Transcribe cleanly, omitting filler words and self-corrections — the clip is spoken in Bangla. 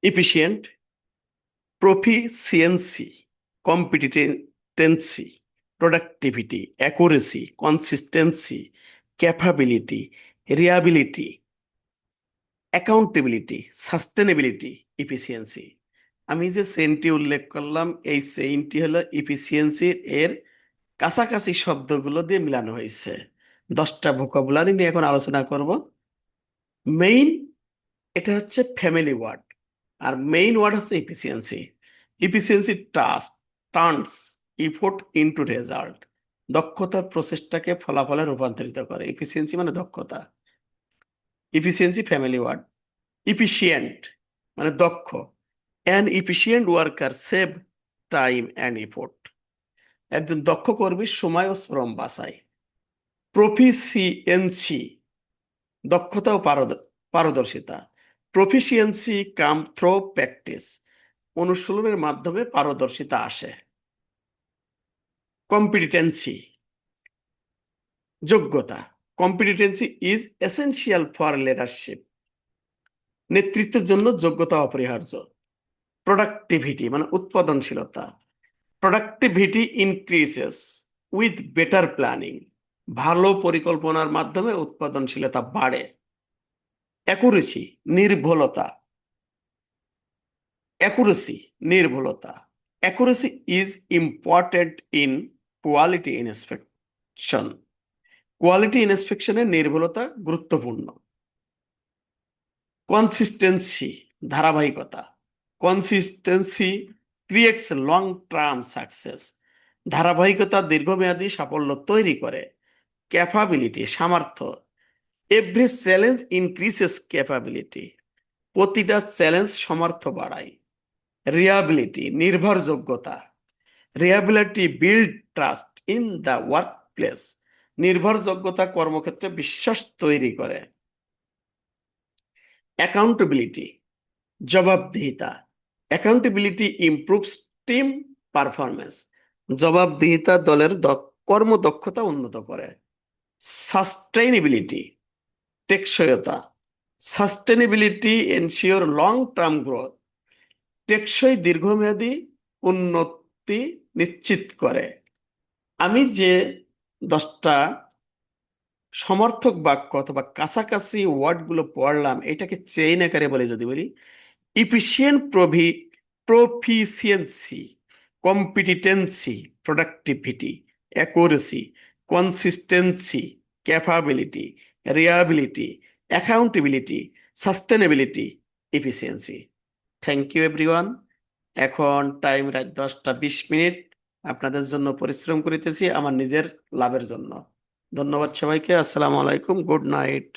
efficient, proficiency, competency, productivity, accuracy, consistency, capability, reliability, accountability, sustainability, efficiency. আমি যে চেইনটি উল্লেখ করলাম, এই চেইনটি হলো ইফিসিয়েন্সির এর কাছাকাছি শব্দগুলো দিয়ে মিলানো হয়েছে। 10টা ভোকাবুলারি নিয়ে এখন আলোচনা করব। মেইন, এটা হচ্ছে ফ্যামিলি ওয়ার্ড, আর মেইন ওয়ার্ড হচ্ছে efficiency. Efficiency turns effort into result. দক্ষতার প্রচেষ্টাকে ফলাফলে রূপান্তরিত করে। ইফিসিয়েন্সি মানে দক্ষতা। Efficiency family word. ইফিশিয়েন্ট মানে দক্ষ। An efficient worker save time and effort. একজন দক্ষ কর্মী সময় ও শ্রম বাঁচায়। প্রফিসিয়েন্সি দক্ষতা ও পারদর্শিতা। প্রফিসিয়েন্সি কাম থ্রো প্র্যাকটিস, অনুশীলনের মাধ্যমে পারদর্শিতা আসে। কম্পিটেন্সি যোগ্যতা। Competency is essential for leadership, নেতৃত্বের জন্য যোগ্যতা অপরিহার্য। প্রোডাক্টিভিটি মানে উৎপাদনশীলতা। Productivity increases with better planning, ভালো পরিকল্পনার মাধ্যমে উৎপাদনশীলতা বাড়ে। অ্যাকুরেসি নির্ভুলতা। Accuracy is important in quality inspection, quality ইন্সপেকশনে নির্ভুলতা গুরুত্বপূর্ণ। কনসিস্টেন্সি ধারাবাহিকতা। Consistency creates long term success, ধারাবাহিকতা দীর্ঘমেয়াদী সাফল্য তৈরি করে। ক্যাপাবিলিটি সামর্থ্য। এভরি চ্যালেঞ্জ ইনক্রিসেস ক্যাপাবিলিটি, প্রতিটা চ্যালেঞ্জ সামর্থ্য বাড়ায়। রিয়াবিলিটি নির্ভরযোগ্যতা। Reliability build trust in the workplace, নির্ভরযোগ্যতা কর্মক্ষেত্রে বিশ্বাস তৈরি করে। অ্যাকাউন্টেবিলিটি জবাবদিহিতা। অ্যাকাউন্টেবিলিটি ইমপ্রুভস টিম পারফরমেন্স, জবাবদিহিতা দলের কর্মদক্ষতা উন্নত করে। সাস্টেইনেবিলিটি টেকসইতা। Sustainability ensure long term growth, টেকসই দীর্ঘমেয়াদী উন্নতি নিশ্চিত করে। আমি যে 10টা সমর্থক বাক্য অথবা কাছাকাছি ওয়ার্ডগুলো পড়লাম, এটাকে চেইন আকারে বলে যদি বলি, efficient proficiency, competency, productivity, accuracy, consistency, capability, reliability, accountability, sustainability, efficiency. Thank you everyone. এখন টাইম রাত 10টা 20 মিনিট। আপনাদের জন্য পরিশ্রম করিতেছি আমার নিজের লাভের জন্য। ধন্যবাদ সবাইকে। আসসালামু আলাইকুম, গুড নাইট।